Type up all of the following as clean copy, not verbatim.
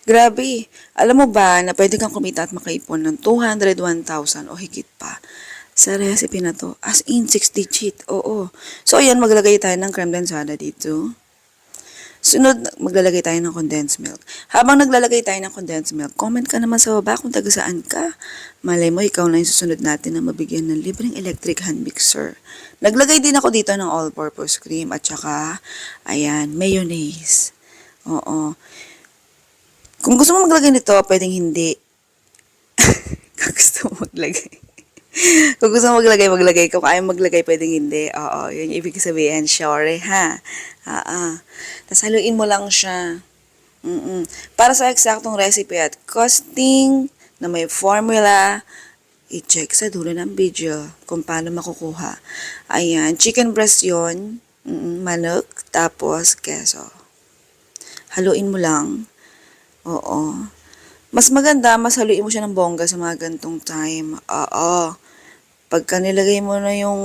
Grabe. Alam mo ba na pwede kang kumita at makaipon ng 201,000 o higit pa sa recipe na to? As in, 6 digit. Oo. So, ayan, maglalagay tayo ng creme densada dito. Sunod, maglalagay tayo ng condensed milk. Habang naglalagay tayo ng condensed milk, comment ka naman sa baba kung taga saan ka. Malay mo, ikaw na yung susunod natin na mabigyan ng libreng electric hand mixer. Naglagay din ako dito ng all-purpose cream at saka, ayan, mayonnaise. Oo. Kung gusto mo maglagay nito, pwedeng hindi. Kung gusto mo maglagay. Kung gusto mo maglagay, maglagay. Kung ayaw maglagay, pwedeng hindi. Oo, yun yung ibig sabihin. Sure, ha? Tapos haluin mo lang siya. Para sa eksaktong recipe at costing na may formula, i-check sa dulo ng video kung paano makukuha. Ayan, chicken breast yun, manok, tapos keso. Haluin mo lang. Oo. Mas maganda, mas haluin mo siya ng bongga sa mga gantong time. Oo. Pagka nilagay mo na yung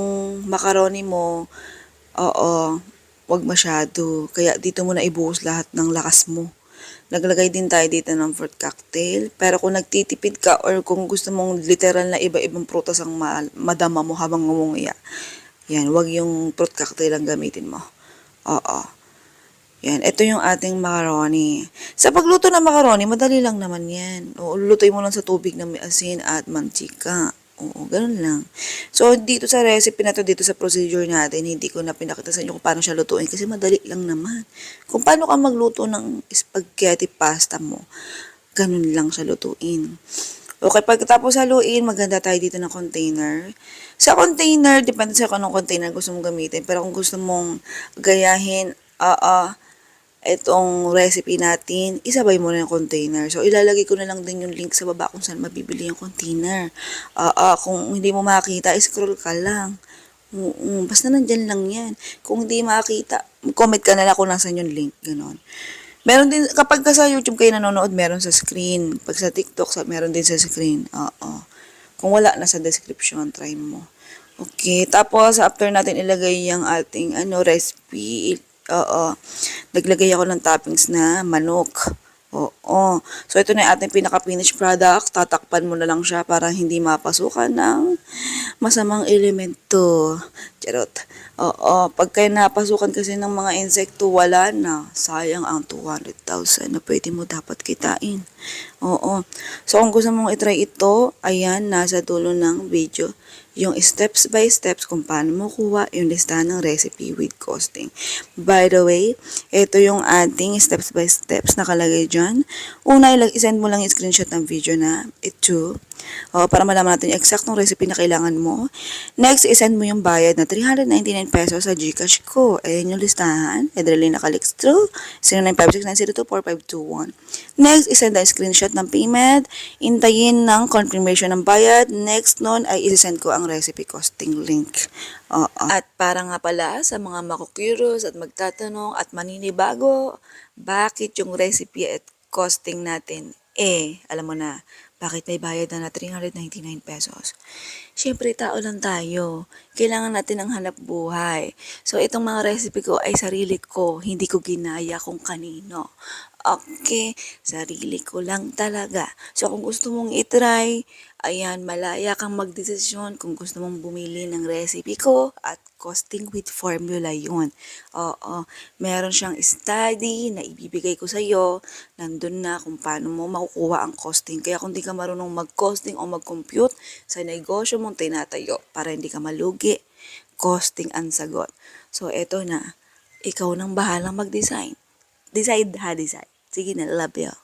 macaroni mo, oo, wag masyado. Kaya dito mo na ibuhos lahat ng lakas mo. Naglagay din tayo dito ng fruit cocktail. Pero kung nagtitipid ka or kung gusto mong literal na iba-ibang prutas ang madama mo habang ngumunguya, yan, wag yung fruit cocktail ang gamitin mo. Oo. Yan, ito yung ating macaroni. Sa pagluto ng macaroni, madali lang naman yan. O, lutuin mo lang sa tubig na may asin at mantika. Oo, ganun lang. So, dito sa recipe na to, dito sa procedure natin, hindi ko na pinakita sa inyo kung paano siya lutuin kasi madali lang naman. Kung paano ka magluto ng spaghetti pasta mo, ganun lang siya lutuin. Okay, pagkatapos haluin, maganda tayo dito ng container. Sa container, depende sa kung anong container gusto mong gamitin. Pero kung gusto mong gayahin, itong recipe natin, isabay mo na yung container. So, ilalagay ko na lang din yung link sa baba kung saan mabibili yung container. Kung hindi mo makita, scroll ka lang. Basta nandyan lang yan. Kung hindi makita, comment ka na lang kung nasan yung link. Ganon. Meron din, kapag ka sa YouTube kayo nanonood, meron sa screen. Pag sa TikTok, meron din sa screen. Kung wala, nasa description, try mo. Okay, tapos after natin ilagay yung ating recipe, naglagay ako ng toppings na manok. Oo. So, ito na yung ating pinaka-finished product. Tatakpan mo na lang siya para hindi mapasukan ng masamang elemento. Charot. Oo. Pagka napasukan kasi ng mga insekto, wala na. Sayang ang 200,000 na pwede mo dapat kitain. Oo. So, kung gusto mong itry ito, ayan, nasa dulo ng video. Yung steps by steps kung paano mo kuha yung listahan ng recipe with costing. By the way, ito yung ating steps by steps nakalagay dyan. Una, isend mo lang yung screenshot ng video na ito. Para malaman natin yung eksaktong recipe na kailangan mo. Next, isend mo yung bayad na 399 pesos sa Gcash ko. Ayan yung listahan. Edrelly nakalicks through 0956-902-4521. Next, isend ang screenshot ng payment. Intayin ng confirmation ng bayad. Next nun ay isend ko ang recipe costing link. At para nga pala sa mga makukuros at magtatanong at maninibago, bakit yung recipe at costing natin, alam mo na, bakit may bayad na 399 pesos? Siyempre, tao lang tayo. Kailangan natin ng hanap buhay. So, itong mga recipe ko ay sarili ko. Hindi ko ginaya kung kanino. Okay, sarili ko lang talaga. So, kung gusto mong itry, ayan, malaya kang magdesisyon kung gusto mong bumili ng recipe ko at costing with formula yun. Meron siyang study na ibibigay ko sa iyo. Nandun na kung paano mo makukuha ang costing. Kaya kung di ka marunong mag-costing o mag-compute sa negosyo mong tinatayo para hindi ka malugi, costing ang sagot. So, eto na. Ikaw nang bahalang mag-design. Decide ha, decide. Sige na, love you.